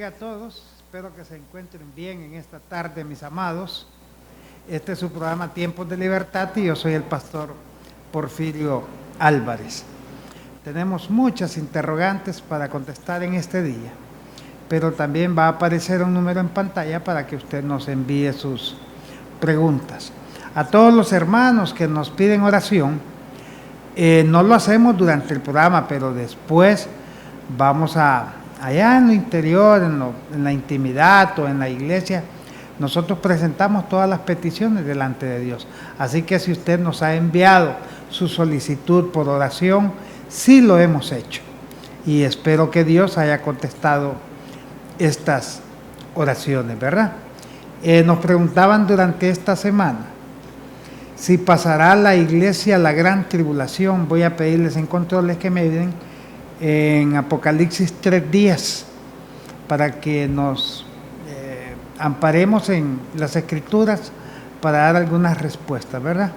bendiga a todos. Espero que se encuentren bien en esta tarde, mis amados. Este es su programa Tiempos de Libertad y yo soy el pastor Porfirio Álvarez. Tenemos muchas interrogantes para contestar en este día, pero también va a aparecer un número en pantalla para que usted nos envíe sus preguntas. A todos los hermanos que nos piden oración, no lo hacemos durante el programa, pero después vamos allá en lo interior, en la intimidad o en la iglesia, nosotros presentamos todas las peticiones delante de Dios. Así que si usted nos ha enviado su solicitud por oración, sí lo hemos hecho. Y espero que Dios haya contestado estas oraciones, ¿verdad? Nos preguntaban durante esta semana si pasará la iglesia la gran tribulación. Voy a pedirles en controles que me ayuden en Apocalipsis 3:10 para que nos amparemos en las escrituras para dar algunas respuestas, ¿verdad?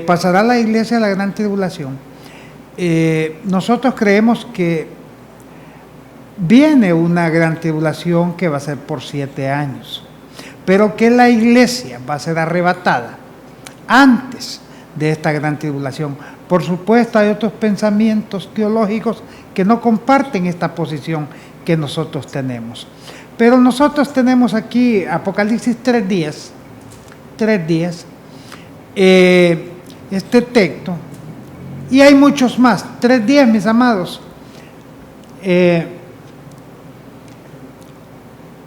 ¿Pasará la iglesia la gran tribulación? Nosotros creemos que viene una gran tribulación que va a ser por 7 años, pero que la iglesia va a ser arrebatada antes de esta gran tribulación. Por supuesto, hay otros pensamientos teológicos que no comparten esta posición que nosotros tenemos. Pero nosotros tenemos aquí Apocalipsis 3:10, este texto, y hay muchos más. 3:10, mis amados.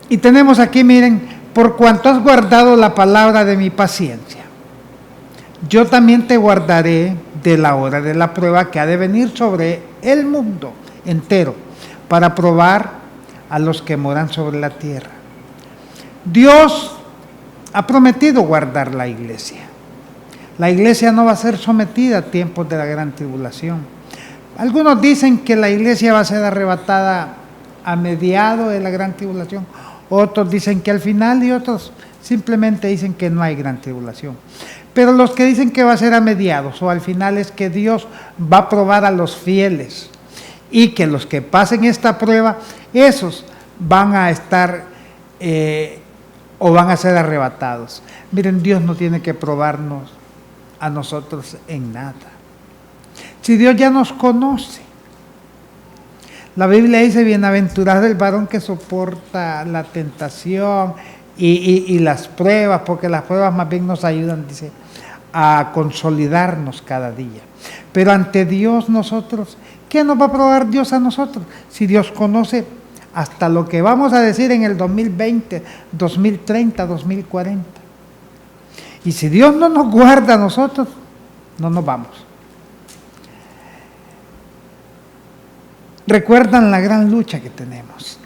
Y tenemos aquí, miren, por cuanto has guardado la palabra de mi paciencia, yo también te guardaré de la hora de la prueba que ha de venir sobre el mundo entero, para probar a los que moran sobre la tierra. Dios ha prometido guardar la iglesia. La iglesia no va a ser sometida a tiempos de la gran tribulación. Algunos dicen que la iglesia va a ser arrebatada a mediados de la gran tribulación, otros dicen que al final y otros simplemente dicen que no hay gran tribulación. Pero los que dicen que va a ser a mediados o al final es que Dios va a probar a los fieles y que los que pasen esta prueba, esos van a estar o van a ser arrebatados. Miren, Dios no tiene que probarnos a nosotros en nada. Si Dios ya nos conoce. La Biblia dice, bienaventurado el varón que soporta la tentación y las pruebas, porque las pruebas más bien nos ayudan, dice, a consolidarnos cada día. Pero ante Dios nosotros, ¿qué nos va a probar Dios a nosotros? Si Dios conoce hasta lo que vamos a decir en el 2020, 2030, 2040. Y si Dios no nos guarda a nosotros, no nos vamos. Recuerdan la gran lucha que tenemos.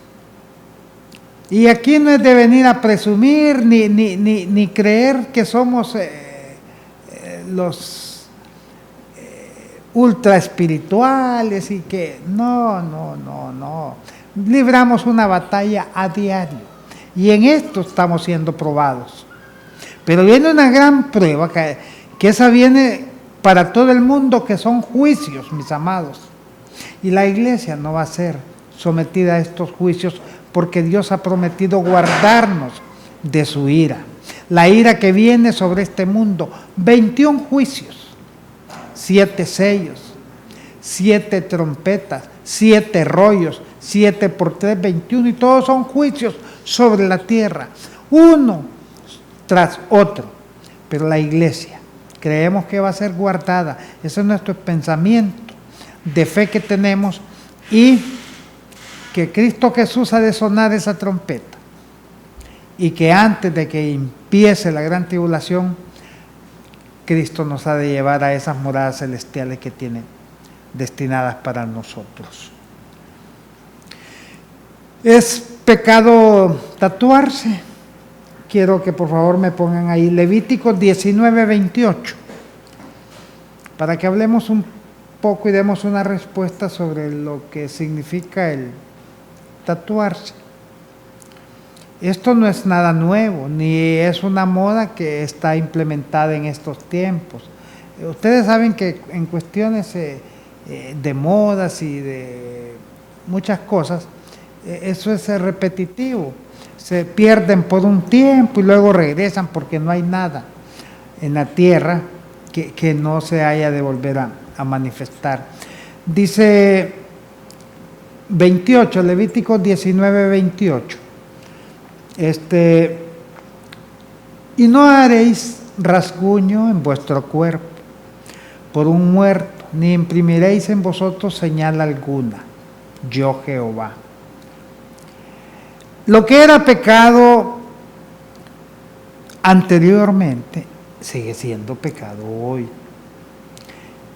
Y aquí no es de venir a presumir ni creer que somos los ultra espirituales y que no. Libramos una batalla a diario y en esto estamos siendo probados. Pero viene una gran prueba que esa viene para todo el mundo, que son juicios, mis amados. Y la iglesia no va a ser sometida a estos juicios porque Dios ha prometido guardarnos de su ira. La ira que viene sobre este mundo, 21 juicios, 7 sellos, 7 trompetas, 7 rollos, 7 por 3, 21, y todos son juicios sobre la tierra, uno tras otro. Pero la iglesia, creemos que va a ser guardada. Ese es nuestro pensamiento de fe que tenemos, y que Cristo Jesús ha de sonar esa trompeta, y que antes de que empiece la gran tribulación, Cristo nos ha de llevar a esas moradas celestiales que tiene destinadas para nosotros. ¿Es pecado tatuarse? Quiero que por favor me pongan ahí Levíticos 19:28, para que hablemos un poco y demos una respuesta sobre lo que significa el tatuarse. Esto no es nada nuevo, ni es una moda que está implementada en estos tiempos. Ustedes saben que en cuestiones de modas y de muchas cosas, eso es repetitivo. Se pierden por un tiempo y luego regresan porque no hay nada en la tierra que no se haya de volver a manifestar. Dice 28, Levítico 19, 28. Y no haréis rasguño en vuestro cuerpo por un muerto, ni imprimiréis en vosotros señal alguna, yo Jehová. Lo que era pecado anteriormente sigue siendo pecado hoy.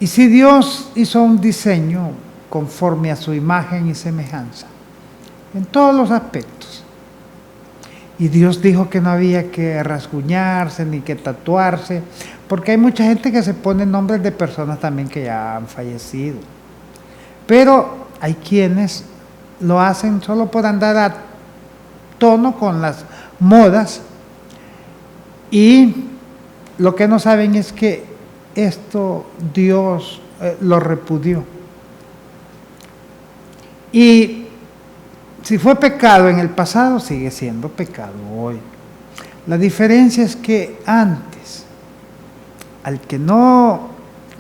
Y si Dios hizo un diseño conforme a su imagen y semejanza, en todos los aspectos, y Dios dijo que no había que rasguñarse ni que tatuarse, porque hay mucha gente que se pone nombres de personas también que ya han fallecido. Pero hay quienes lo hacen solo por andar a tono con las modas, y lo que no saben es que esto Dios lo repudió. Y si fue pecado en el pasado, sigue siendo pecado hoy. La diferencia es que antes, al que no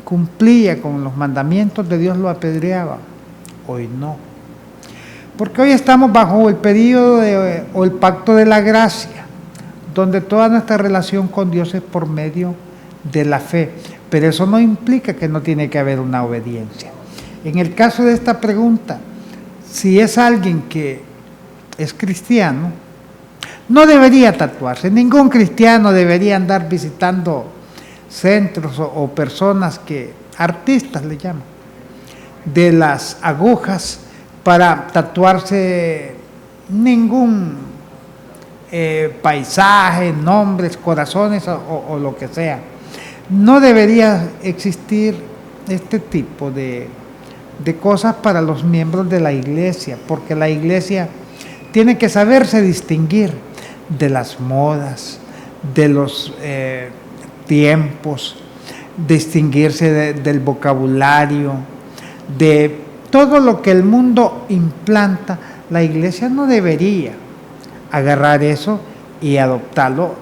cumplía con los mandamientos de Dios lo apedreaba, hoy no. Porque hoy estamos bajo el periodo o el pacto de la gracia, donde toda nuestra relación con Dios es por medio de la fe. Pero eso no implica que no tiene que haber una obediencia. En el caso de esta pregunta, si es alguien que es cristiano, no debería tatuarse. Ningún cristiano debería andar visitando centros o personas artistas le llaman, de las agujas para tatuarse ningún paisaje, nombres, corazones o lo que sea. No debería existir este tipo de cosas para los miembros de la iglesia, porque la iglesia tiene que saberse distinguir de las modas, de los tiempos, distinguirse del vocabulario, de todo lo que el mundo implanta. La iglesia no debería agarrar eso y adoptarlo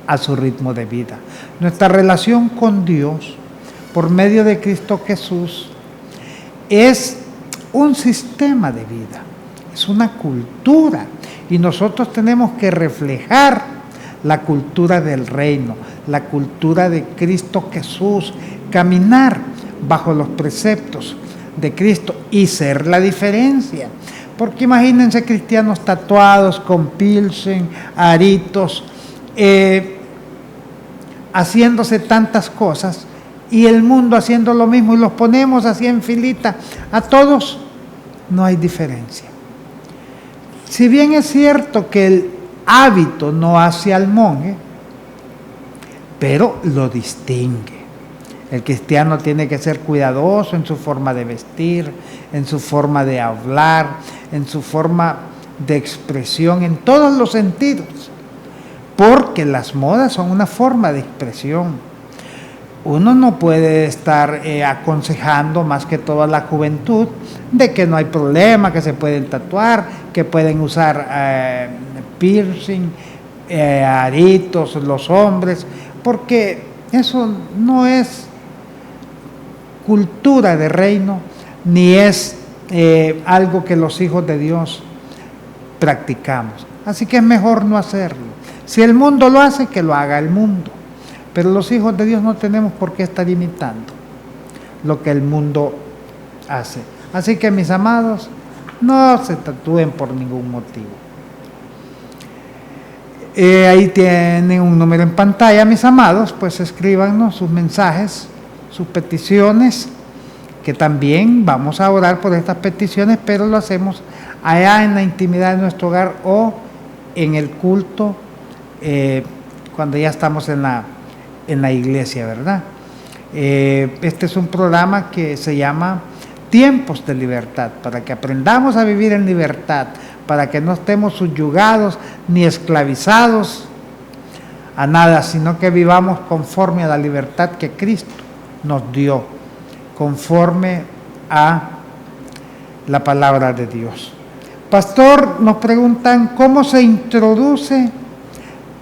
a su ritmo de vida. Nuestra relación con Dios, por medio de Cristo Jesús, es un sistema de vida, es una cultura, y nosotros tenemos que reflejar la cultura del reino, la cultura de Cristo Jesús, caminar bajo los preceptos de Cristo y ser la diferencia. Porque imagínense cristianos tatuados con piercing, aritos, haciéndose tantas cosas, y el mundo haciendo lo mismo, y los ponemos así en filita a todos, no hay diferencia. Si bien es cierto que el hábito no hace al monje, pero lo distingue. El cristiano tiene que ser cuidadoso en su forma de vestir, en su forma de hablar, en su forma de expresión, en todos los sentidos, porque las modas son una forma de expresión. Uno no puede estar aconsejando más que toda la juventud de que no hay problema, que se pueden tatuar, que pueden usar piercing, aritos los hombres, porque eso no es cultura de reino, ni es algo que los hijos de Dios practicamos. Así que es mejor no hacerlo. Si el mundo lo hace, que lo haga el mundo. Pero los hijos de Dios no tenemos por qué estar imitando lo que el mundo hace. Así que, mis amados, no se tatúen por ningún motivo. Ahí tienen un número en pantalla, mis amados, pues escríbanos sus mensajes, sus peticiones, que también vamos a orar por estas peticiones, pero lo hacemos allá en la intimidad de nuestro hogar o en el culto, cuando ya estamos en la iglesia, ¿verdad? Este es un programa que se llama Tiempos de Libertad, para que aprendamos a vivir en libertad, para que no estemos subyugados ni esclavizados a nada, sino que vivamos conforme a la libertad que Cristo nos dio, conforme a la palabra de Dios. Pastor, nos preguntan cómo se introduce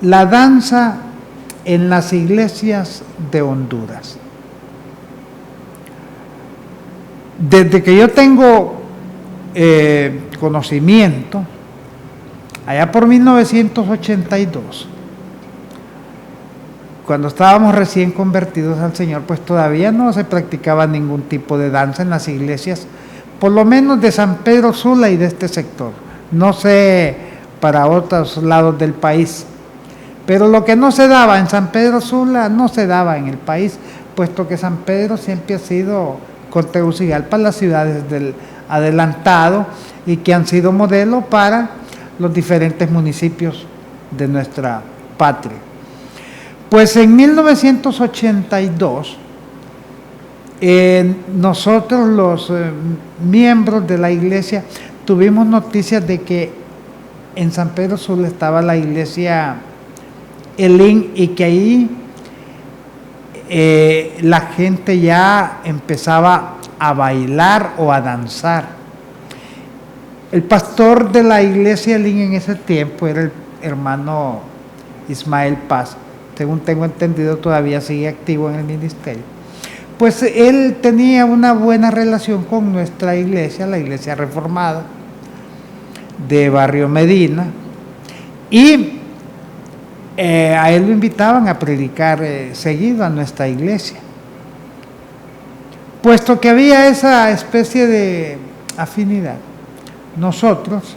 la danza en las iglesias de Honduras. Desde que yo tengo conocimiento, allá por 1982, cuando estábamos recién convertidos al Señor, pues todavía no se practicaba ningún tipo de danza en las iglesias, por lo menos de San Pedro Sula y de este sector. No sé para otros lados del país, pero lo que no se daba en San Pedro Sula no se daba en el país, puesto que San Pedro siempre ha sido con Tegucigalpa las ciudades del adelantado y que han sido modelo para los diferentes municipios de nuestra patria. Pues en 1982, nosotros los miembros de la iglesia tuvimos noticias de que en San Pedro Sula estaba la iglesia Elín y que ahí la gente ya empezaba a bailar o a danzar. El pastor de la iglesia Elín en ese tiempo era el hermano Ismael Paz, según tengo entendido todavía sigue activo en el ministerio. Pues él tenía una buena relación con nuestra iglesia, la iglesia reformada de Barrio Medina, y a él lo invitaban a predicar seguido a nuestra iglesia. Puesto que había esa especie de afinidad, nosotros,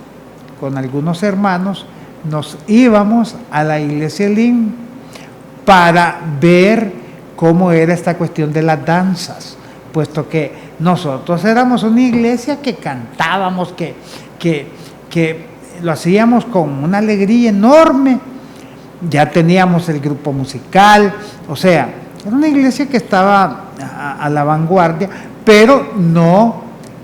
con algunos hermanos, nos íbamos a la iglesia Elín para ver cómo era esta cuestión de las danzas, puesto que nosotros éramos una iglesia que cantábamos, que lo hacíamos con una alegría enorme. Ya teníamos el grupo musical, o sea, era una iglesia que estaba a la vanguardia, pero no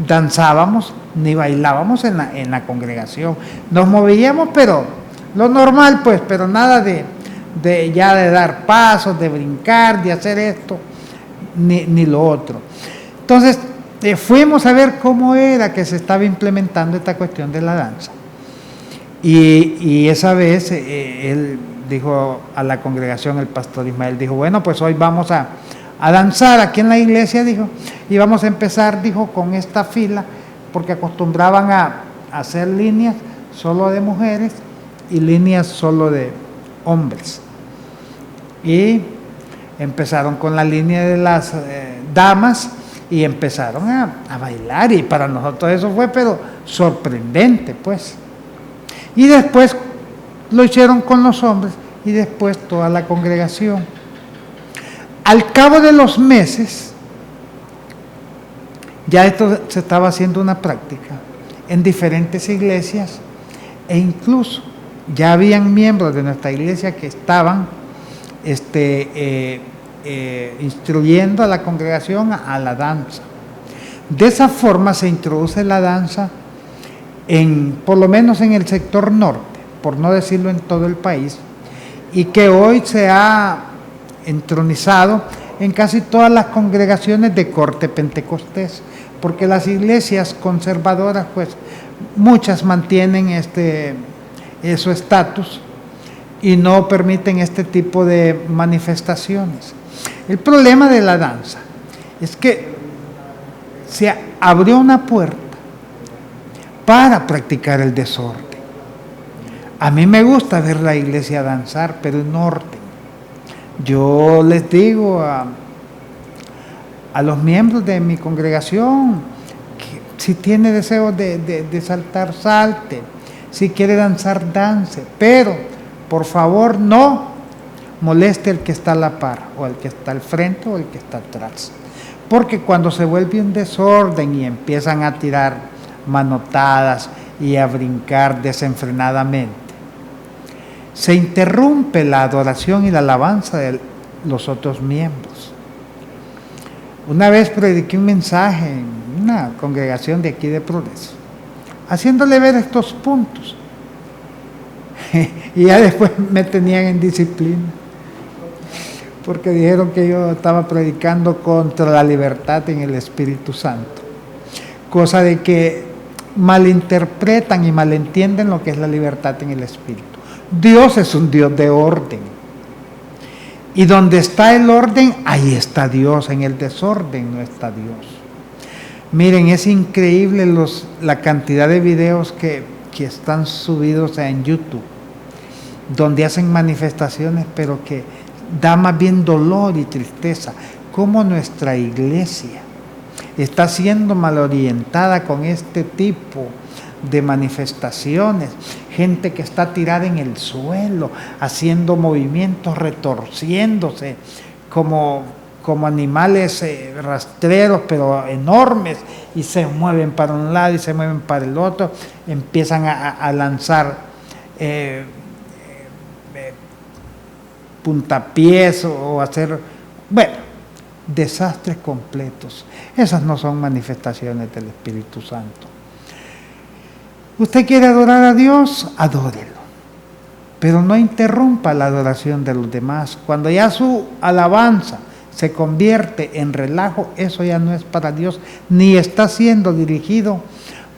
danzábamos ni bailábamos en la congregación. Nos movíamos, pero lo normal, pues, pero nada de dar pasos, de brincar, de hacer esto, ni lo otro. Entonces, fuimos a ver cómo era que se estaba implementando esta cuestión de la danza. Y esa vez él dijo a la congregación, el pastor Ismael, dijo, bueno, pues hoy vamos a danzar aquí en la iglesia, dijo, y vamos a empezar, dijo, con esta fila, porque acostumbraban a hacer líneas solo de mujeres y líneas solo de hombres. Y empezaron con la línea de las damas y empezaron a bailar, y para nosotros eso fue pero sorprendente, pues. Y después lo hicieron con los hombres y después toda la congregación. Al cabo de los meses, ya esto se estaba haciendo una práctica en diferentes iglesias, e incluso ya habían miembros de nuestra iglesia que estaban instruyendo a la congregación a la danza. De esa forma se introduce la danza por lo menos en el sector norte, por no decirlo en todo el país, y que hoy se ha entronizado en casi todas las congregaciones de corte pentecostés, porque las iglesias conservadoras, pues muchas mantienen su estatus y no permiten este tipo de manifestaciones. El problema de la danza es que se abrió una puerta para practicar el desorden. A mí me gusta ver la iglesia danzar, pero en orden. Yo les digo a los miembros de mi congregación que si tiene deseo de saltar, salte. Si quiere danzar, dance. Pero, por favor, no moleste al que está a la par, o al que está al frente, o al que está atrás. Porque cuando se vuelve un desorden y empiezan a tirar manotadas y a brincar desenfrenadamente, se interrumpe la adoración y la alabanza de los otros miembros. Una vez prediqué un mensaje en una congregación de aquí de Progreso, haciéndole ver estos puntos, y ya después me tenían en disciplina, porque dijeron que yo estaba predicando contra la libertad en el Espíritu Santo, cosa de que malinterpretan y malentienden lo que es la libertad en el espíritu. Dios es un Dios de orden. Y donde está el orden, ahí está Dios. En el desorden no está Dios. Miren, es increíble la cantidad de videos que están subidos en YouTube, donde hacen manifestaciones, pero que da más bien dolor y tristeza. Cómo nuestra iglesia está siendo mal orientada con este tipo de manifestaciones, gente que está tirada en el suelo, haciendo movimientos, retorciéndose como animales rastreros, pero enormes, y se mueven para un lado y se mueven para el otro, empiezan a lanzar puntapiés o hacer, bueno, desastres completos. Esas no son manifestaciones del Espíritu Santo. ¿Usted quiere adorar a Dios? Adórelo. Pero no interrumpa la adoración de los demás. Cuando ya su alabanza se convierte en relajo, eso ya no es para Dios, ni está siendo dirigido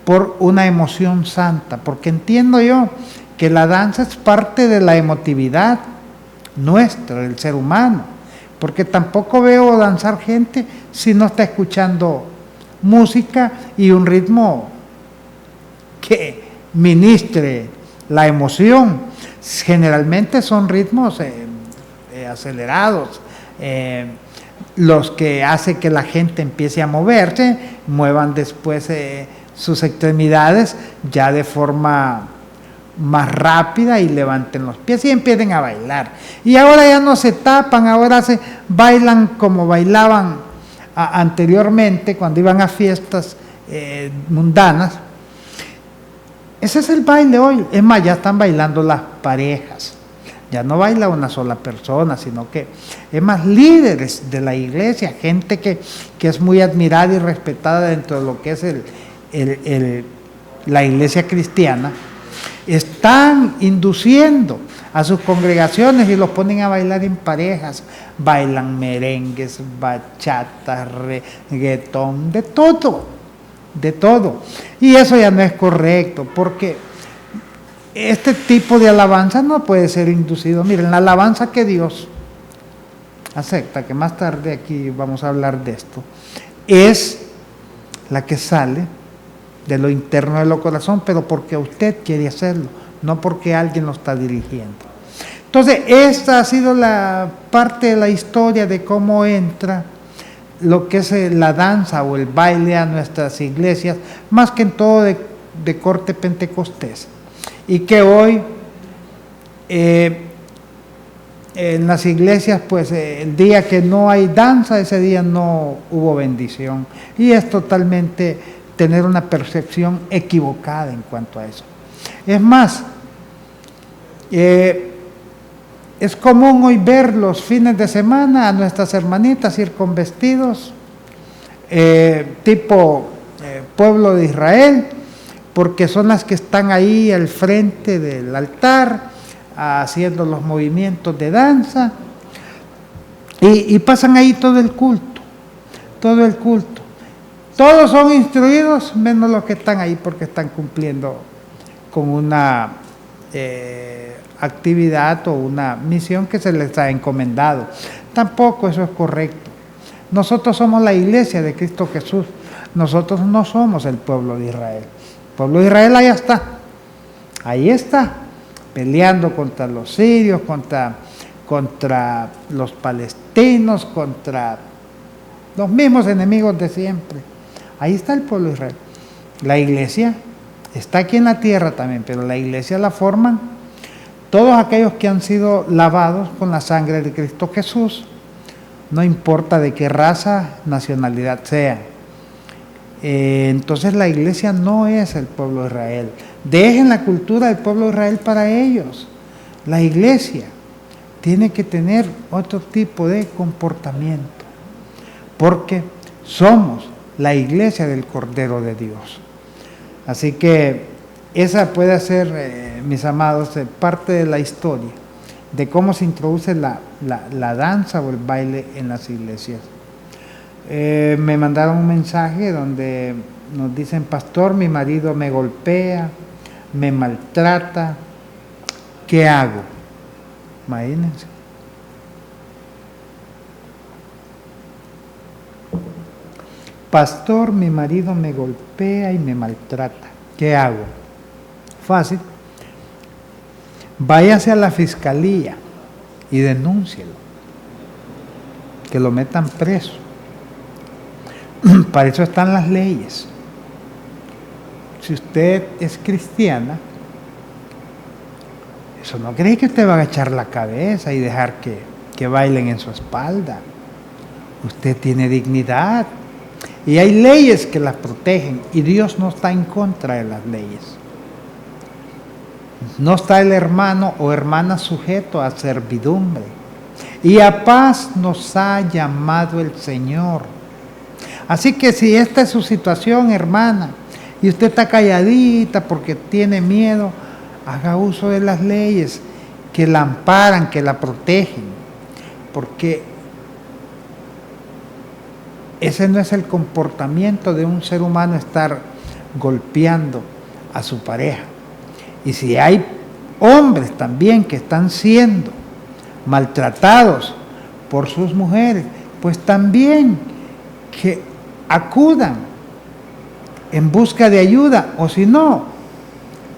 por una emoción santa. Porque entiendo yo que la danza es parte de la emotividad nuestra, del ser humano. Porque tampoco veo danzar gente si no está escuchando música y un ritmo que ministre la emoción. Generalmente son ritmos acelerados, los que hacen que la gente empiece a moverse, muevan después sus extremidades ya de forma más rápida y levanten los pies y empiecen a bailar. Y ahora ya no se tapan, ahora se bailan como bailaban anteriormente cuando iban a fiestas mundanas. Ese es el baile hoy. Es más, ya están bailando las parejas. Ya no baila una sola persona, sino que es más, líderes de la iglesia, gente que es muy admirada y respetada dentro de lo que es la iglesia cristiana, están induciendo a sus congregaciones y los ponen a bailar en parejas. Bailan merengues, bachata, reggaetón, de todo. Y eso ya no es correcto, porque este tipo de alabanza no puede ser inducido. Miren, la alabanza que Dios acepta, que más tarde aquí vamos a hablar de esto, es la que sale de lo interno de lo corazón, pero porque usted quiere hacerlo, no porque alguien lo está dirigiendo. Entonces, esta ha sido la parte de la historia de cómo entra lo que es la danza o el baile a nuestras iglesias, más que en todo de corte pentecostés. Y que hoy en las iglesias, pues el día que no hay danza, ese día no hubo bendición. Y es totalmente tener una percepción equivocada en cuanto a eso. Es más, es común hoy ver los fines de semana a nuestras hermanitas ir con vestidos tipo pueblo de Israel, porque son las que están ahí al frente del altar haciendo los movimientos de danza y pasan ahí todo el culto. Todos son instruidos menos los que están ahí porque están cumpliendo con una actividad o una misión que se les ha encomendado. Tampoco eso es correcto. Nosotros somos la iglesia de Cristo Jesús. Nosotros no somos el pueblo de Israel. El pueblo de Israel ahí está, peleando contra los sirios, contra los palestinos, contra los mismos enemigos de siempre. Ahí está el pueblo de Israel. La iglesia está aquí en la tierra también, pero la iglesia la forman todos aquellos que han sido lavados con la sangre de Cristo Jesús, no importa de qué raza, nacionalidad sea. Entonces la iglesia no es el pueblo de Israel. Dejen la cultura del pueblo de Israel para ellos. La iglesia tiene que tener otro tipo de comportamiento, porque somos la iglesia del Cordero de Dios. Así que esa puede ser, mis amados, parte de la historia de cómo se introduce la danza o el baile en las iglesias. Me mandaron un mensaje donde nos dicen: pastor, mi marido me golpea, me maltrata, ¿qué hago? Imagínense. Pastor, mi marido me golpea y me maltrata, ¿qué hago? Fácil. Váyase a la fiscalía y denúncielo, que lo metan preso. Para eso están las leyes. Si usted es cristiana, eso no cree que usted va a agachar la cabeza y dejar que bailen en su espalda. Usted tiene dignidad y hay leyes que las protegen, y Dios no está en contra de las leyes. No está el hermano o hermana sujeto a servidumbre, y a paz nos ha llamado el Señor. Así que si esta es su situación, hermana, y usted está calladita porque tiene miedo, haga uso de las leyes que la amparan, que la protegen, porque ese no es el comportamiento de un ser humano, estar golpeando a su pareja. Y si hay hombres también que están siendo maltratados por sus mujeres, pues también que acudan en busca de ayuda, o si no,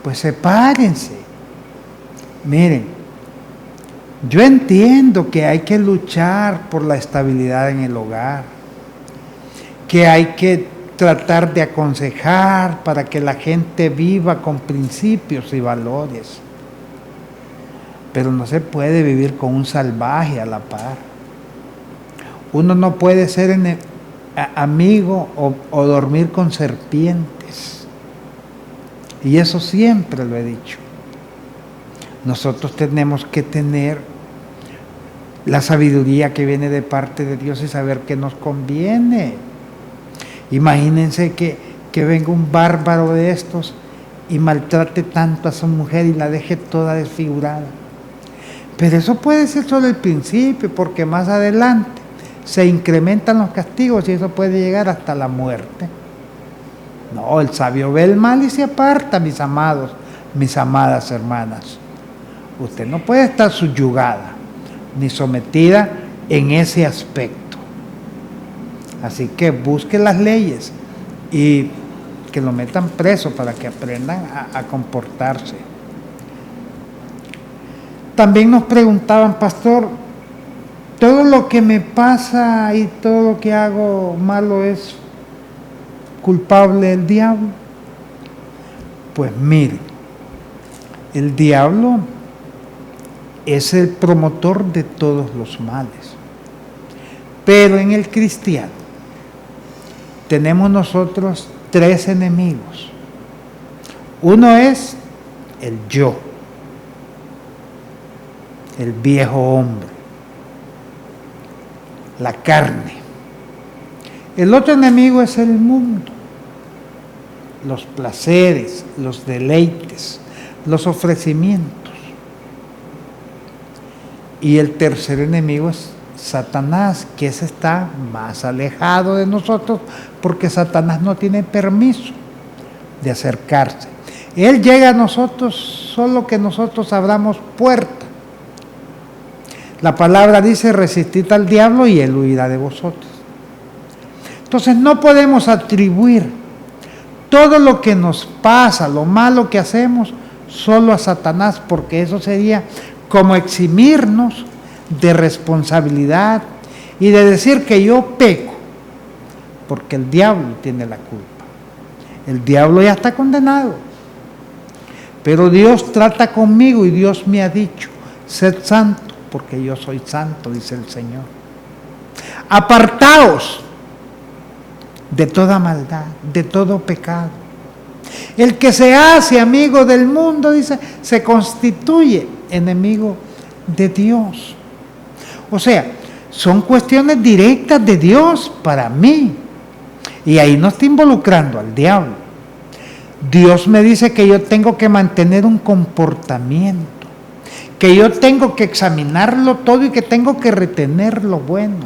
pues sepárense. Miren, yo entiendo que hay que luchar por la estabilidad en el hogar, que hay que tratar de aconsejar para que la gente viva con principios y valores, pero no se puede vivir con un salvaje a la par. Uno no puede ser amigo o dormir con serpientes, y eso siempre lo he dicho. Nosotros tenemos que tener la sabiduría que viene de parte de Dios y saber qué nos conviene. Imagínense que venga un bárbaro de estos y maltrate tanto a su mujer y la deje toda desfigurada. Pero eso puede ser solo el principio, porque más adelante se incrementan los castigos y eso puede llegar hasta la muerte. No, el sabio ve el mal y se aparta, mis amados, mis amadas hermanas. Usted no puede estar subyugada ni sometida en ese aspecto. Así que busque las leyes y que lo metan preso para que aprendan a comportarse. También nos preguntaban: pastor, ¿todo lo que me pasa y todo lo que hago malo es culpable el diablo? Pues mire, el diablo es el promotor de todos los males, pero en el cristiano tenemos nosotros 3 enemigos. Uno es el yo, el viejo hombre, la carne. El otro enemigo es el mundo, los placeres, los deleites, los ofrecimientos. Y el tercer enemigo es Satanás, que ese está más alejado de nosotros, porque Satanás no tiene permiso de acercarse. Él llega a nosotros solo que nosotros abramos puerta. La palabra dice: resistid al diablo y él huirá de vosotros. Entonces no podemos atribuir todo lo que nos pasa, lo malo que hacemos, solo a Satanás, porque eso sería como eximirnos de responsabilidad y de decir que yo peco, porque el diablo tiene la culpa. El diablo ya está condenado, pero Dios trata conmigo y Dios me ha dicho: sed santo, porque yo soy santo, dice el Señor. Apartaos de toda maldad, de todo pecado. El que se hace amigo del mundo, dice, se constituye enemigo de Dios. O sea, son cuestiones directas de Dios para mí. Y ahí no está involucrando al diablo. Dios me dice que yo tengo que mantener un comportamiento, que yo tengo que examinarlo todo y que tengo que retener lo bueno.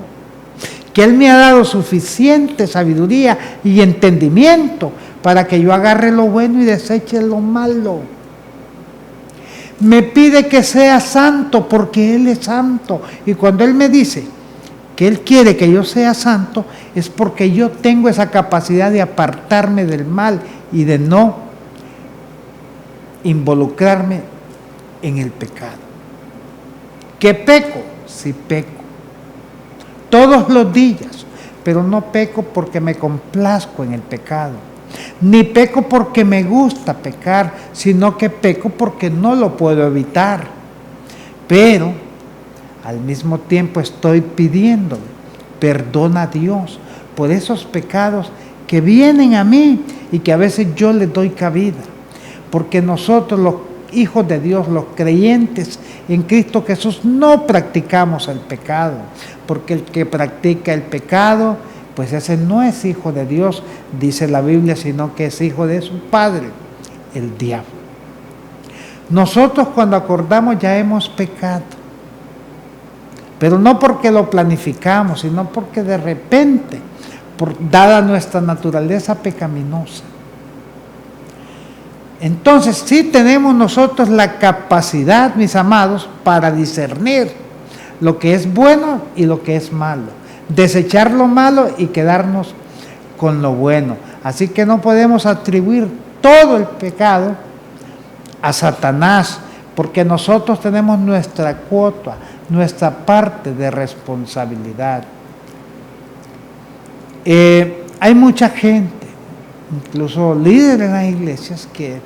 que Él me ha dado suficiente sabiduría y entendimiento para que yo agarre lo bueno y deseche lo malo. Me pide que sea santo porque Él es santo. Y cuando Él me dice que Él quiere que yo sea santo, es porque yo tengo esa capacidad de apartarme del mal y de no involucrarme en el pecado. ¿Que peco? Sí peco. Todos los días, pero no peco porque me complazco en el pecado. Ni peco porque me gusta pecar, sino que peco porque no lo puedo evitar. Pero al mismo tiempo estoy pidiéndole perdón a Dios por esos pecados que vienen a mí y que a veces yo les doy cabida. Porque nosotros, los hijos de Dios, los creyentes en Cristo Jesús, no practicamos el pecado. Porque el que practica el pecado, pues ese no es hijo de Dios, dice la Biblia, sino que es hijo de su padre, el diablo. Nosotros cuando acordamos ya hemos pecado, pero no porque lo planificamos, sino porque de repente, dada nuestra naturaleza pecaminosa. Entonces sí tenemos nosotros la capacidad, mis amados, para discernir lo que es bueno y lo que es malo, desechar lo malo y quedarnos con lo bueno. Así que no podemos atribuir todo el pecado a Satanás, porque nosotros tenemos nuestra cuota, nuestra parte de responsabilidad. Hay mucha gente, incluso líderes en las iglesias, que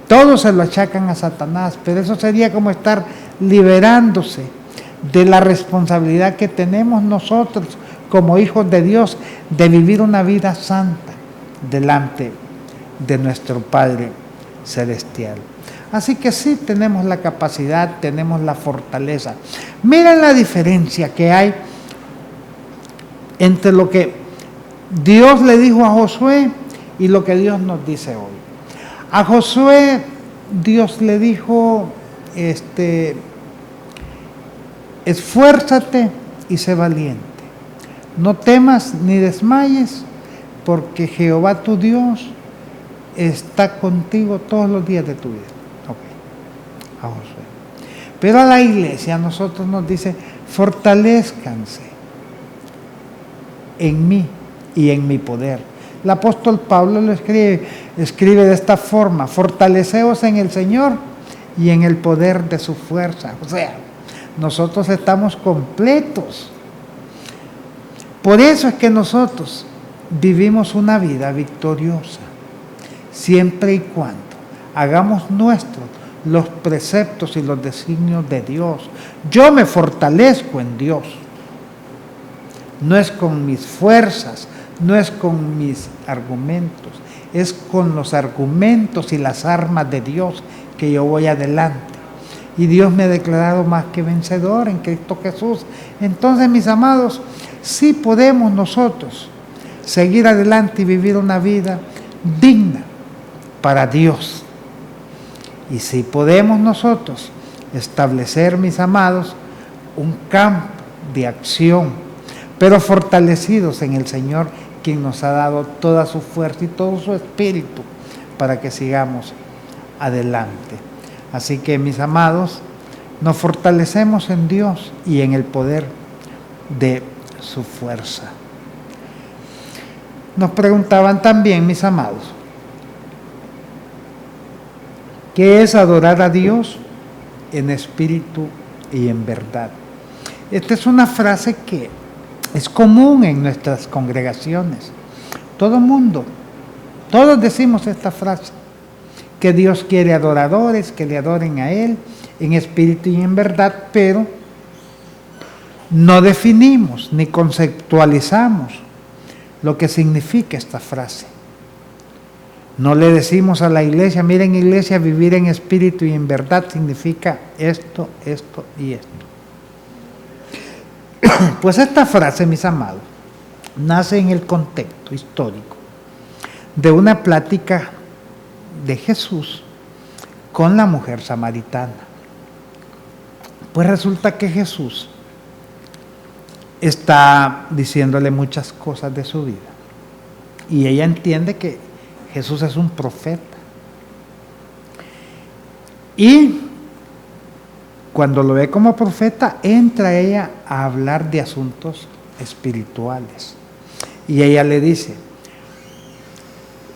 todos se lo achacan a Satanás, pero eso sería como estar liberándose de la responsabilidad que tenemos nosotros como hijos de Dios de vivir una vida santa delante de nuestro Padre Celestial. Así que sí tenemos la capacidad, tenemos la fortaleza. Miren la diferencia que hay entre lo que Dios le dijo a Josué y lo que Dios nos dice hoy. A Josué Dios le dijo, esfuérzate y sé valiente. No temas ni desmayes, porque Jehová tu Dios está contigo todos los días de tu vida. Okay. A Josué. Pero a la iglesia a nosotros nos dice, fortalezcanse en mí y en mi poder. El apóstol Pablo lo escribe de esta forma: fortaleceos en el Señor y en el poder de su fuerza. O sea, nosotros estamos completos. Por eso es que nosotros vivimos una vida victoriosa, siempre y cuando hagamos nuestros los preceptos y los designios de Dios. Yo me fortalezco en Dios. No es con mis fuerzas, no es con mis argumentos, es con los argumentos y las armas de Dios que yo voy adelante. Y Dios me ha declarado más que vencedor en Cristo Jesús. Entonces, mis amados, sí podemos nosotros seguir adelante y vivir una vida digna para Dios. Y sí podemos nosotros establecer, mis amados, un campo de acción, pero fortalecidos en el Señor, quien nos ha dado toda su fuerza y todo su espíritu para que sigamos adelante. Así que, mis amados, nos fortalecemos en Dios y en el poder de su fuerza. Nos preguntaban también, mis amados, ¿qué es adorar a Dios en espíritu y en verdad? Esta es una frase que es común en nuestras congregaciones. Todo el mundo, todos decimos esta frase, que Dios quiere adoradores, que le adoren a Él en espíritu y en verdad, pero no definimos ni conceptualizamos lo que significa esta frase. No le decimos a la iglesia, miren iglesia, vivir en espíritu y en verdad significa esto, esto y esto. Pues esta frase, mis amados, nace en el contexto histórico de una plática de Jesús con la mujer samaritana. Pues resulta que Jesús está diciéndole muchas cosas de su vida. Y ella entiende que Jesús es un profeta. Y cuando lo ve como profeta, entra ella a hablar de asuntos espirituales. Y ella le dice,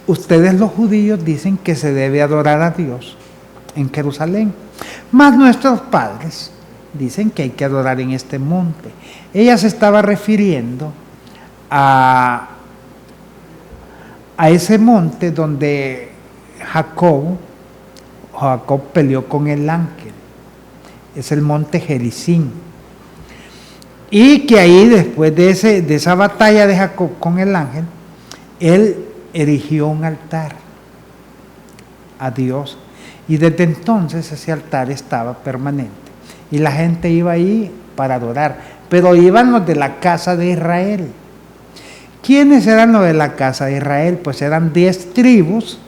ustedes los judíos dicen que se debe adorar a Dios en Jerusalén, mas nuestros padres dicen que hay que adorar en este monte. Ella se estaba refiriendo a ese monte donde Jacob peleó con el ángel. Es el monte Gerizim. Y que ahí, después de esa batalla de Jacob con el ángel, él erigió un altar a Dios. Y desde entonces ese altar estaba permanente. Y la gente iba ahí para adorar. Pero iban los de la casa de Israel. ¿Quiénes eran los de la casa de Israel? Pues eran 10 tribus,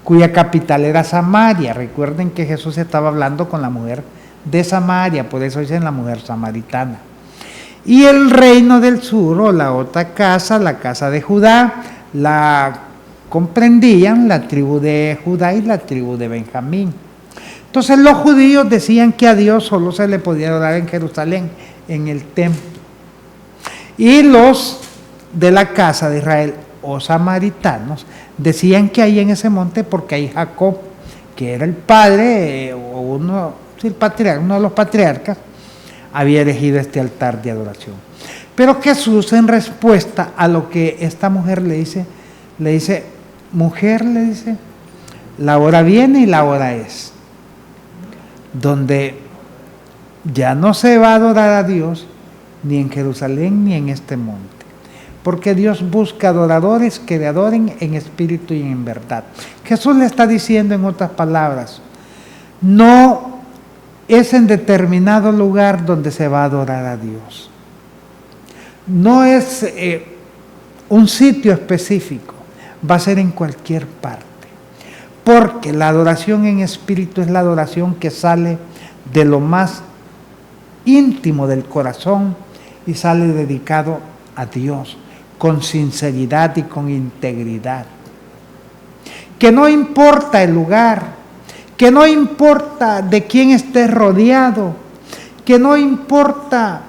cuya capital era Samaria. Recuerden que Jesús estaba hablando con la mujer de Samaria, por eso dicen la mujer samaritana. Y el reino del sur, o la otra casa, la casa de Judá, la comprendían la tribu de Judá y la tribu de Benjamín. Entonces los judíos decían que a Dios solo se le podía adorar en Jerusalén, en el templo. Y los de la casa de Israel, o samaritanos, decían que ahí en ese monte, porque ahí Jacob, que era el padre, o uno de los patriarcas, había elegido este altar de adoración. Pero Jesús, en respuesta a lo que esta mujer le dice, mujer, le dice, la hora viene y la hora es, donde ya no se va a adorar a Dios, ni en Jerusalén, ni en este monte. Porque Dios busca adoradores que le adoren en espíritu y en verdad. Jesús le está diciendo, en otras palabras, no es en determinado lugar donde se va a adorar a Dios. No es un sitio específico, va a ser en cualquier parte. Porque la adoración en espíritu es la adoración que sale de lo más íntimo del corazón y sale dedicado a Dios, con sinceridad y con integridad. Que no importa el lugar, que no importa de quién estés rodeado, que no importa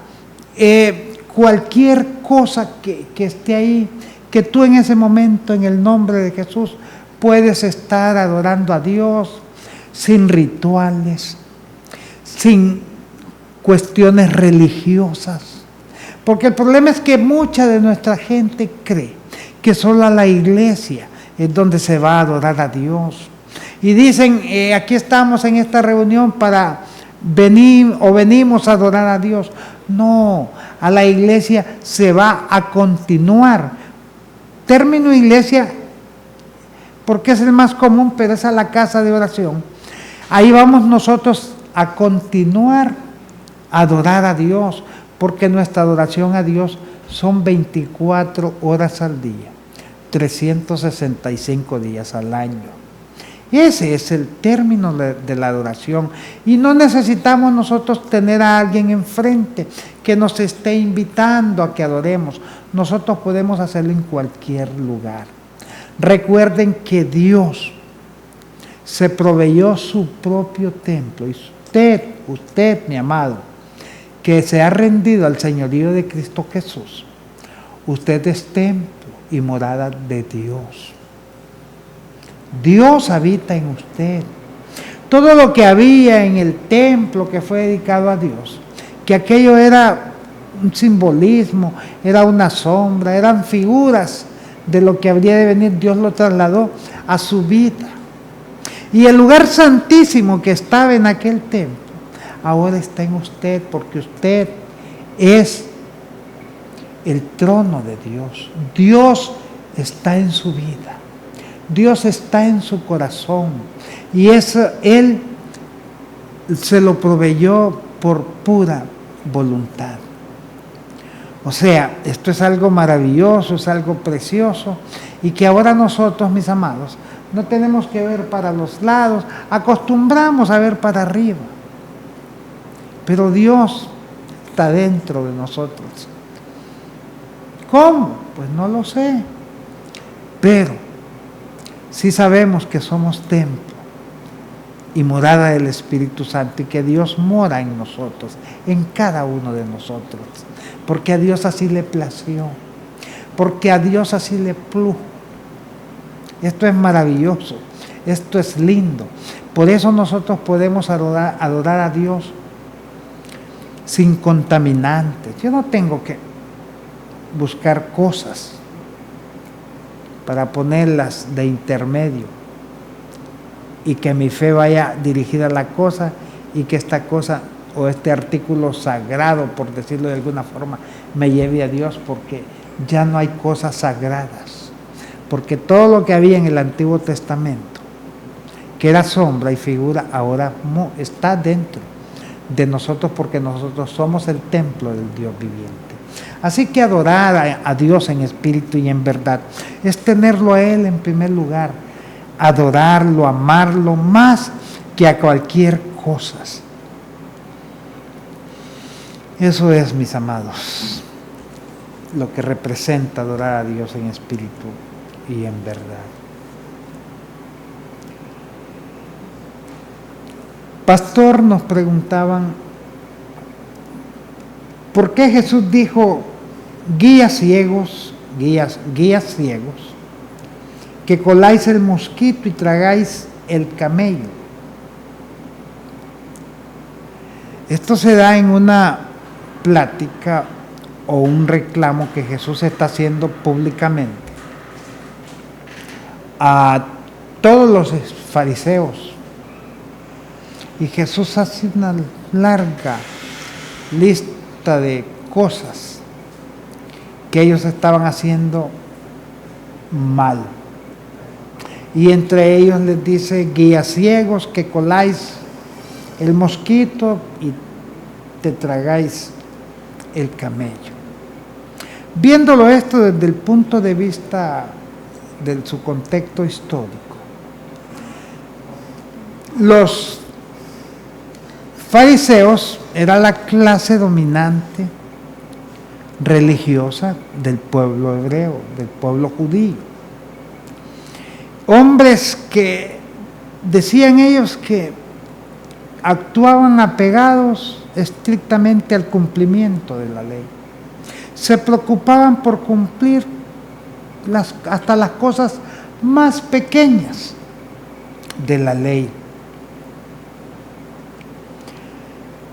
cualquier cosa que esté ahí, que tú en ese momento, en el nombre de Jesús, puedes estar adorando a Dios sin rituales, sin cuestiones religiosas. Porque el problema es que mucha de nuestra gente cree que solo a la iglesia es donde se va a adorar a Dios. Y dicen, aquí estamos en esta reunión para venimos a adorar a Dios. No, a la iglesia se va a continuar. Término iglesia, porque es el más común, pero es a la casa de oración. Ahí vamos nosotros a continuar a adorar a Dios, porque nuestra adoración a Dios son 24 horas al día, 365 días al año. Ese es el término de la adoración. Y no necesitamos nosotros tener a alguien enfrente que nos esté invitando a que adoremos. Nosotros podemos hacerlo en cualquier lugar. Recuerden que Dios se proveyó su propio templo. Y usted, mi amado, que se ha rendido al señorío de Cristo Jesús, usted es templo y morada de Dios. Dios habita en usted. Todo lo que había en el templo que fue dedicado a Dios, que aquello era un simbolismo, era una sombra, eran figuras de lo que habría de venir, Dios lo trasladó a su vida. Y el lugar santísimo que estaba en aquel templo, ahora está en usted, porque usted es el trono de Dios. Dios está en su vida. Dios está en su corazón. Y eso Él se lo proveyó por pura voluntad. O sea, esto es algo maravilloso, es algo precioso. Y que ahora nosotros, mis amados, no tenemos que ver para los lados. Acostumbramos a ver para arriba. Pero Dios está dentro de nosotros. ¿Cómo? Pues no lo sé. Pero sí sabemos que somos templo y morada del Espíritu Santo y que Dios mora en nosotros, en cada uno de nosotros. Porque a Dios así le plació. Porque a Dios así le plujo. Esto es maravilloso. Esto es lindo. Por eso nosotros podemos adorar a Dios sin contaminantes. Yo no tengo que buscar cosas para ponerlas de intermedio y que mi fe vaya dirigida a la cosa y que esta cosa o este artículo sagrado, por decirlo de alguna forma, me lleve a Dios, porque ya no hay cosas sagradas, porque todo lo que había en el Antiguo Testamento, que era sombra y figura, ahora está dentro de nosotros, porque nosotros somos el templo del Dios viviente. Así que adorar a Dios en espíritu y en verdad es tenerlo a Él en primer lugar, adorarlo, amarlo más que a cualquier cosa. Eso es, mis amados, lo que representa adorar a Dios en espíritu y en verdad. Pastor, nos preguntaban, ¿por qué Jesús dijo guías ciegos, que coláis el mosquito y tragáis el camello? Esto se da en una plática o un reclamo que Jesús está haciendo públicamente a todos los fariseos. Y Jesús hace una larga lista de cosas que ellos estaban haciendo mal. Y entre ellos les dice, guías ciegos, que coláis el mosquito y te tragáis el camello. Viéndolo esto desde el punto de vista de su contexto histórico, los fariseos era la clase dominante religiosa del pueblo hebreo, del pueblo judío. Hombres que decían ellos que actuaban apegados estrictamente al cumplimiento de la ley. Se preocupaban por cumplir hasta las cosas más pequeñas de la ley.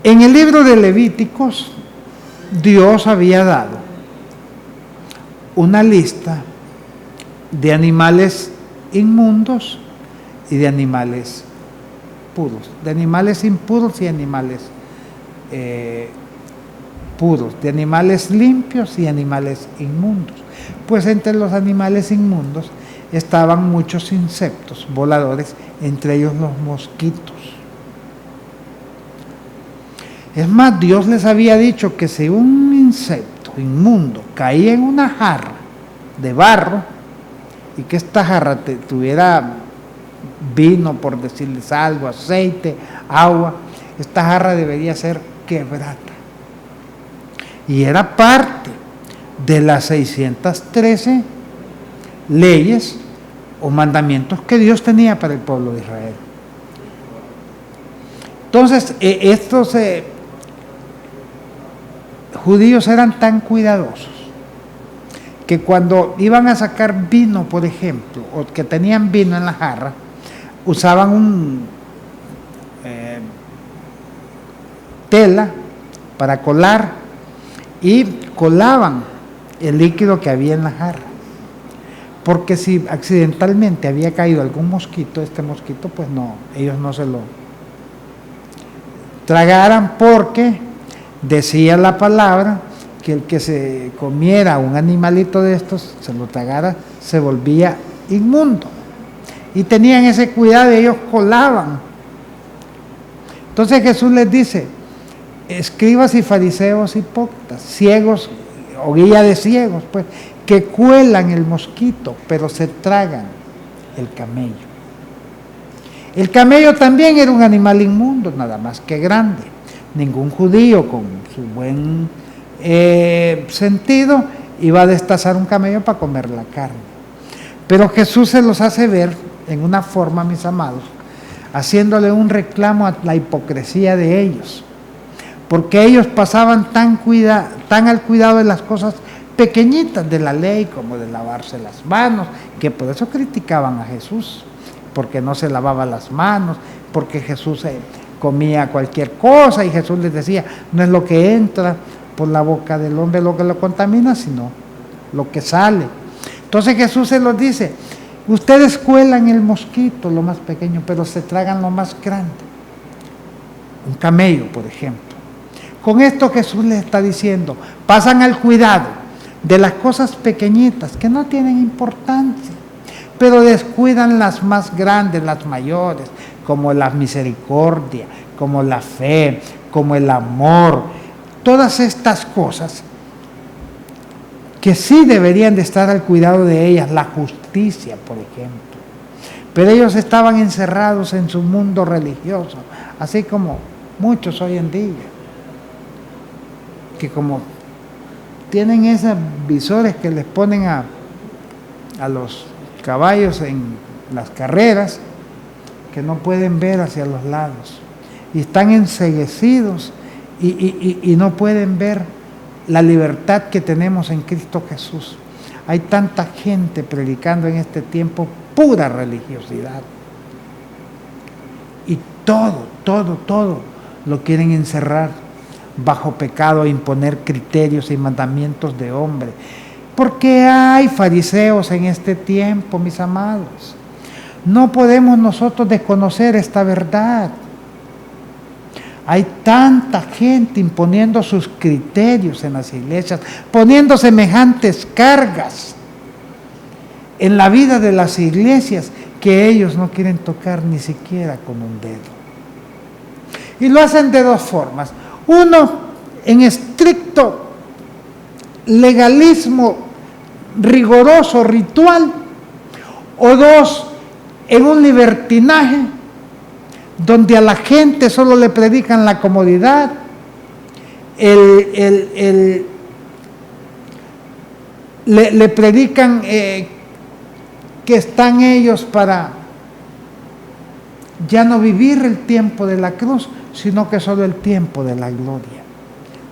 En el libro de Levíticos, Dios había dado una lista de animales inmundos y de animales puros, de animales impuros y animales puros, de animales limpios y animales inmundos. Pues entre los animales inmundos estaban muchos insectos voladores, entre ellos los mosquitos. Es más, Dios les había dicho que si un insecto inmundo caía en una jarra de barro y que esta jarra tuviera vino, por decirles algo, aceite, agua, esta jarra debería ser quebrada. Y era parte de las 613 leyes o mandamientos que Dios tenía para el pueblo de Israel. Entonces, estos judíos eran tan cuidadosos que cuando iban a sacar vino, por ejemplo, o que tenían vino en la jarra, usaban tela para colar y colaban el líquido que había en la jarra, porque si accidentalmente había caído algún mosquito, este mosquito pues no, ellos no se lo tragaran, porque decía la palabra que el que se comiera un animalito de estos, se lo tragara, se volvía inmundo. Y tenían ese cuidado, ellos colaban. Entonces Jesús les dice, escribas y fariseos hipócritas, ciegos o guía de ciegos, pues, que cuelan el mosquito, pero se tragan el camello. El camello también era un animal inmundo, nada más que grande. Ningún judío con su buen sentido iba a destazar un camello para comer la carne. Pero Jesús se los hace ver en una forma, mis amados, haciéndole un reclamo a la hipocresía de ellos, porque ellos pasaban tan al cuidado de las cosas pequeñitas de la ley, como de lavarse las manos, que por eso criticaban a Jesús, porque no se lavaba las manos, porque Jesús comía cualquier cosa y Jesús les decía, no es lo que entra por la boca del hombre lo que lo contamina, sino lo que sale. Entonces Jesús se los dice, ustedes cuelan el mosquito, lo más pequeño, pero se tragan lo más grande. Un camello, por ejemplo. Con esto Jesús les está diciendo, pasan al cuidado de las cosas pequeñitas que no tienen importancia, pero descuidan las más grandes, las mayores, como la misericordia, como la fe, como el amor, todas estas cosas que sí deberían de estar al cuidado de ellas, la justicia, por ejemplo. Pero ellos estaban encerrados en su mundo religioso, así como muchos hoy en día, que como tienen esos visores que les ponen a los caballos en las carreras, que no pueden ver hacia los lados, y están enceguecidos y no pueden ver la libertad que tenemos en Cristo Jesús. Hay tanta gente predicando en este tiempo pura religiosidad, y todo lo quieren encerrar bajo pecado e imponer criterios y mandamientos de hombre. Porque hay fariseos en este tiempo, mis amados. No podemos nosotros desconocer esta verdad. Hay tanta gente imponiendo sus criterios en las iglesias, poniendo semejantes cargas en la vida de las iglesias que ellos no quieren tocar ni siquiera con un dedo. Y lo hacen de dos formas. Uno, en estricto legalismo rigoroso, ritual, o dos, en un libertinaje donde a la gente solo le predican la comodidad, le predican que están ellos para ya no vivir el tiempo de la cruz, sino que solo el tiempo de la gloria.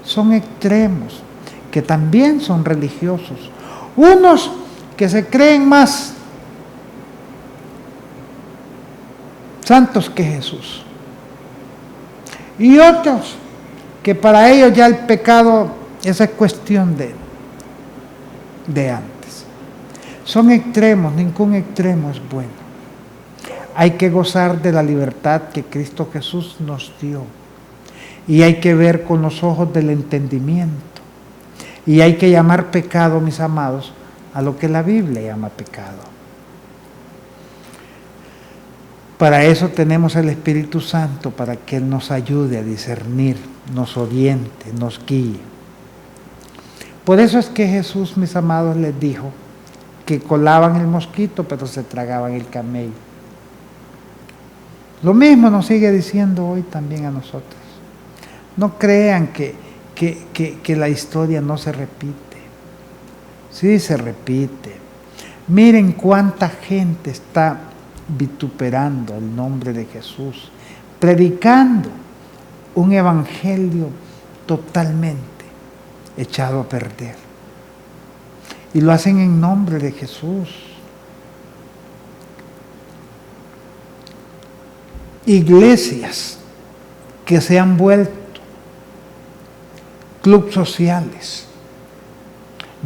Son extremos que también son religiosos. Unos que se creen más santos que Jesús, y otros que para ellos ya el pecado esa es cuestión de antes. Son extremos, ningún extremo es bueno. Hay que gozar de la libertad que Cristo Jesús nos dio, y hay que ver con los ojos del entendimiento, y hay que llamar pecado, mis amados, a lo que la Biblia llama pecado. Para eso tenemos el Espíritu Santo, para que Él nos ayude a discernir, nos oriente, nos guíe. Por eso es que Jesús, mis amados, les dijo que colaban el mosquito, pero se tragaban el camello. Lo mismo nos sigue diciendo hoy también a nosotros. No crean que la historia no se repite. Sí se repite. Miren cuánta gente está vituperando el nombre de Jesús, predicando un evangelio totalmente echado a perder. Y lo hacen en nombre de Jesús. Iglesias que se han vuelto clubes sociales.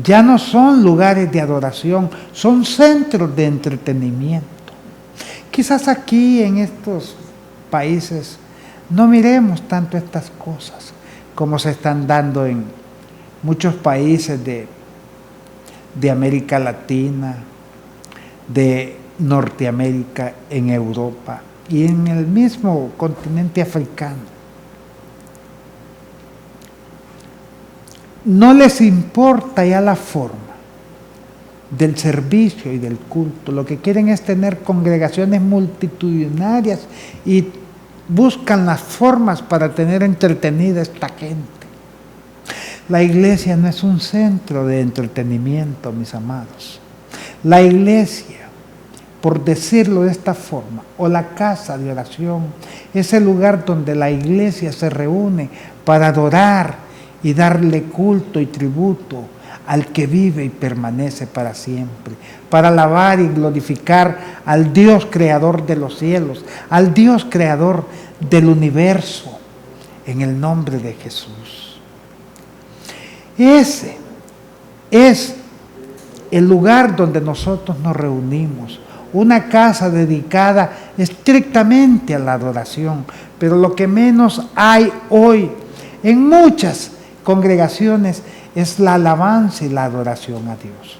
Ya no son lugares de adoración, son centros de entretenimiento. Quizás aquí en estos países no miremos tanto estas cosas como se están dando en muchos países de América Latina, de Norteamérica, en Europa y en el mismo continente africano. No les importa ya la forma del servicio y del culto. Lo que quieren es tener congregaciones multitudinarias y buscan las formas para tener entretenida a esta gente. La iglesia no es un centro de entretenimiento, mis amados. La iglesia, por decirlo de esta forma, o la casa de oración, es el lugar donde la iglesia se reúne para adorar y darle culto y tributo al que vive y permanece para siempre, para alabar y glorificar al Dios creador de los cielos, al Dios creador del universo, en el nombre de Jesús. Ese es el lugar donde nosotros nos reunimos, una casa dedicada estrictamente a la adoración, pero lo que menos hay hoy en muchas congregaciones es la alabanza y la adoración a Dios.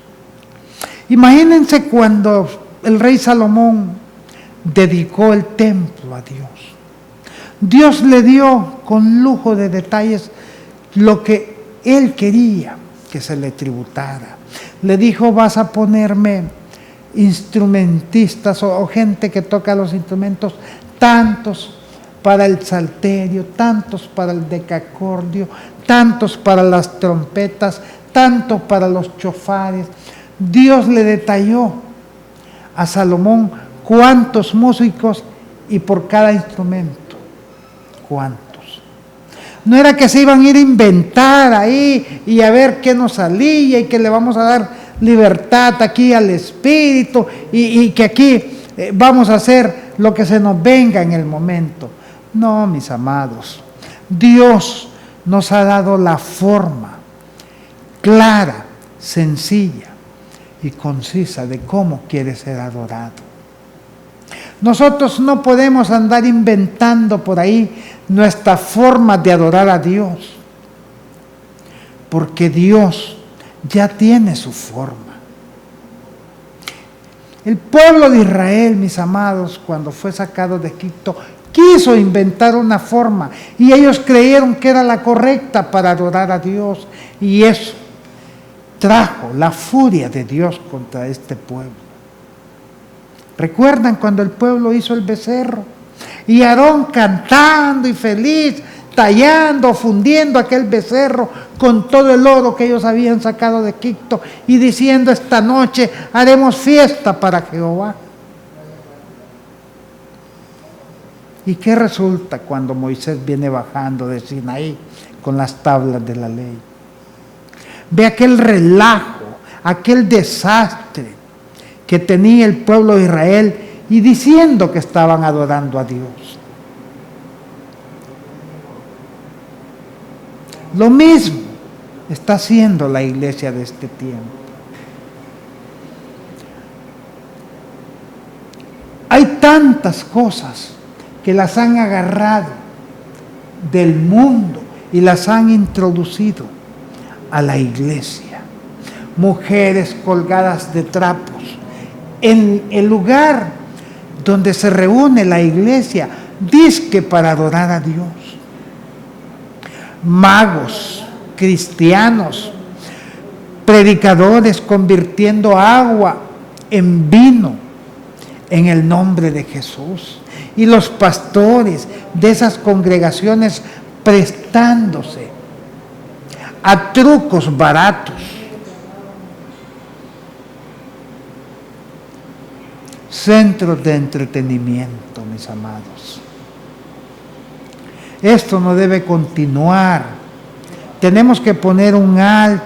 Imagínense cuando el rey Salomón dedicó el templo a Dios. Dios le dio con lujo de detalles lo que él quería que se le tributara. Le dijo: vas a ponerme instrumentistas o gente que toca los instrumentos, tantos para el salterio, tantos para el decacordio, tantos para las trompetas, tantos para los chofares. Dios le detalló a Salomón cuántos músicos y por cada instrumento. ¿Cuántos? No era que se iban a ir a inventar ahí y a ver qué nos salía y que le vamos a dar libertad aquí al Espíritu y que aquí vamos a hacer lo que se nos venga en el momento. No, mis amados, Dios nos ha dado la forma clara, sencilla y concisa de cómo quiere ser adorado. Nosotros no podemos andar inventando por ahí nuestra forma de adorar a Dios, porque Dios ya tiene su forma. El pueblo de Israel, mis amados, cuando fue sacado de Egipto, quiso inventar una forma y ellos creyeron que era la correcta para adorar a Dios, y eso trajo la furia de Dios contra este pueblo. ¿Recuerdan cuando el pueblo hizo el becerro? Y Aarón cantando y feliz, tallando, fundiendo aquel becerro con todo el oro que ellos habían sacado de Egipto y diciendo: esta noche haremos fiesta para Jehová. ¿Y qué resulta cuando Moisés viene bajando de Sinaí con las tablas de la ley? Ve aquel relajo, aquel desastre que tenía el pueblo de Israel y diciendo que estaban adorando a Dios. Lo mismo está haciendo la iglesia de este tiempo. Hay tantas cosas que las han agarrado del mundo y las han introducido a la iglesia. Mujeres colgadas de trapos en el lugar donde se reúne la iglesia, dizque para adorar a Dios. Magos, cristianos, predicadores convirtiendo agua en vino en el nombre de Jesús. Y los pastores de esas congregaciones prestándose a trucos baratos. Centros de entretenimiento, mis amados. Esto no debe continuar. Tenemos que poner un alto.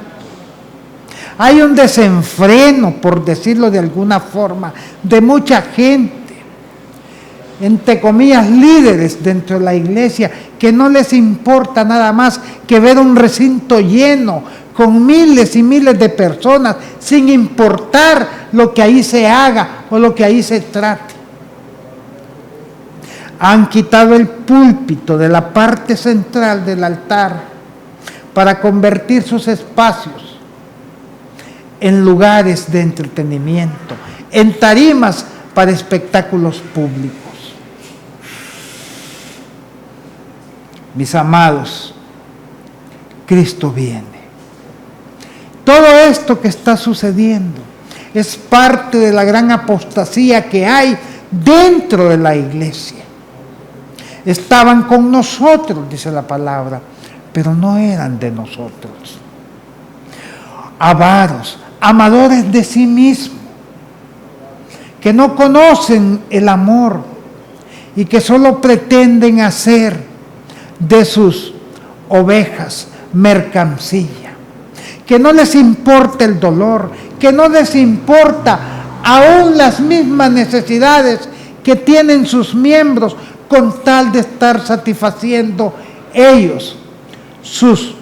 Hay un desenfreno, por decirlo de alguna forma, de mucha gente, entre comillas, líderes dentro de la iglesia, que no les importa nada más que ver un recinto lleno con miles y miles de personas, sin importar lo que ahí se haga o lo que ahí se trate. Han quitado el púlpito de la parte central del altar para convertir sus espacios en lugares de entretenimiento, en tarimas para espectáculos públicos. Mis amados, Cristo viene. Todo esto que está sucediendo es parte de la gran apostasía que hay dentro de la iglesia. Estaban con nosotros, dice la palabra, pero no eran de nosotros. Avaros, amadores de sí mismos, que no conocen el amor y que solo pretenden hacer de sus ovejas mercancía, que no les importa el dolor, que no les importa aún las mismas necesidades que tienen sus miembros, con tal de estar satisfaciendo ellos sus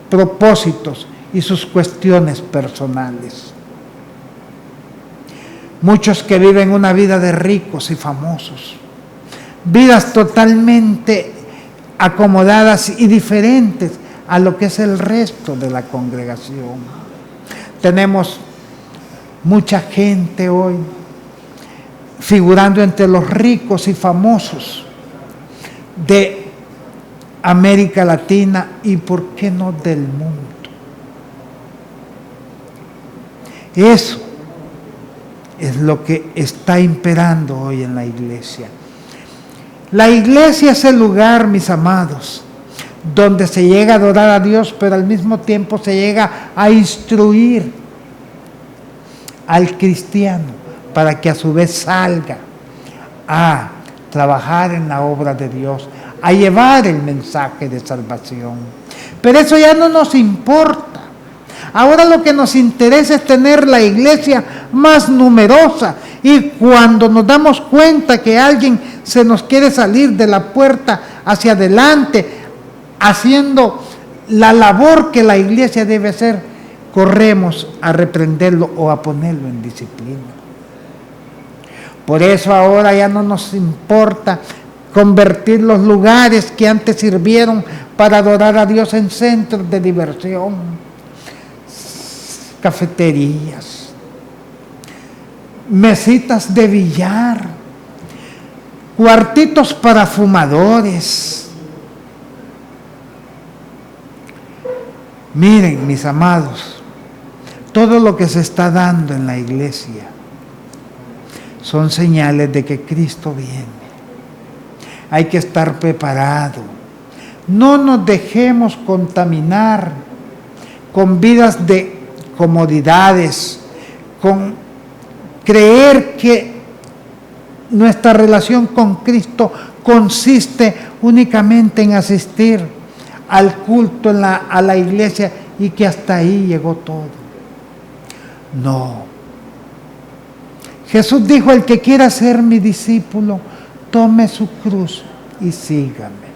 propósitos y sus cuestiones personales. Muchos que viven una vida de ricos y famosos, vidas totalmente acomodadas y diferentes a lo que es el resto de la congregación. Tenemos mucha gente hoy figurando entre los ricos y famosos de América Latina y por qué no del mundo. Eso es lo que está imperando hoy en la iglesia. La iglesia es el lugar, mis amados, donde se llega a adorar a Dios, pero al mismo tiempo se llega a instruir al cristiano para que a su vez salga a trabajar en la obra de Dios, a llevar el mensaje de salvación. Pero eso ya no nos importa. Ahora lo que nos interesa es tener la iglesia más numerosa, y cuando nos damos cuenta que alguien se nos quiere salir de la puerta hacia adelante, haciendo la labor que la iglesia debe hacer, corremos a reprenderlo o a ponerlo en disciplina. Por eso ahora ya no nos importa convertir los lugares que antes sirvieron para adorar a Dios en centros de diversión, cafeterías, mesitas de billar, cuartitos para fumadores. Miren, mis amados, todo lo que se está dando en la iglesia son señales de que Cristo viene. Hay que estar preparado. No nos dejemos contaminar con vidas de comodidades, con creer que nuestra relación con Cristo consiste únicamente en asistir al culto a la iglesia y que hasta ahí llegó todo. No. Jesús dijo: el que quiera ser mi discípulo, tome su cruz y sígame.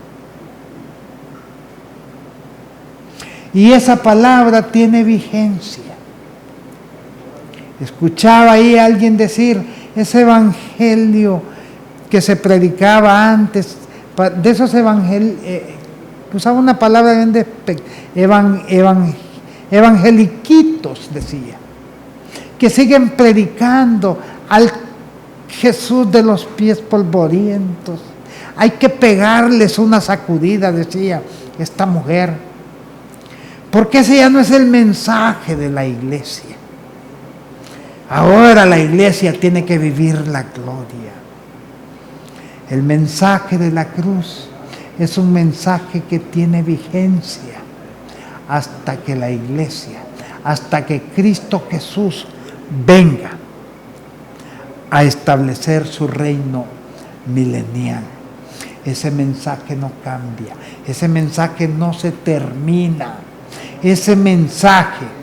Y esa palabra tiene vigencia. Escuchaba ahí a alguien decir, ese evangelio que se predicaba antes, de esos evangelios, usaba una palabra de evangeliquitos, decía, que siguen predicando al Jesús de los pies polvorientos. Hay que pegarles una sacudida, decía esta mujer, porque ese ya no es el mensaje de la iglesia. Ahora la iglesia tiene que vivir la gloria. El mensaje de la cruz es un mensaje que tiene vigencia hasta que la iglesia, hasta que Cristo Jesús venga a establecer su reino milenial. Ese mensaje no cambia, ese mensaje no se termina, ese mensaje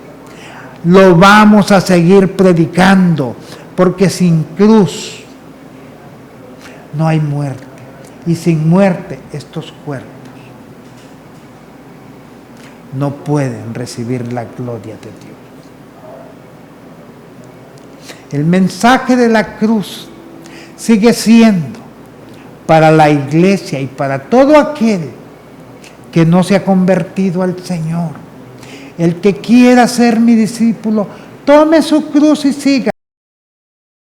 lo vamos a seguir predicando, porque sin cruz no hay muerte, y sin muerte estos cuerpos no pueden recibir la gloria de Dios. El mensaje de la cruz sigue siendo para la iglesia y para todo aquel que no se ha convertido al Señor. El que quiera ser mi discípulo, tome su cruz y siga.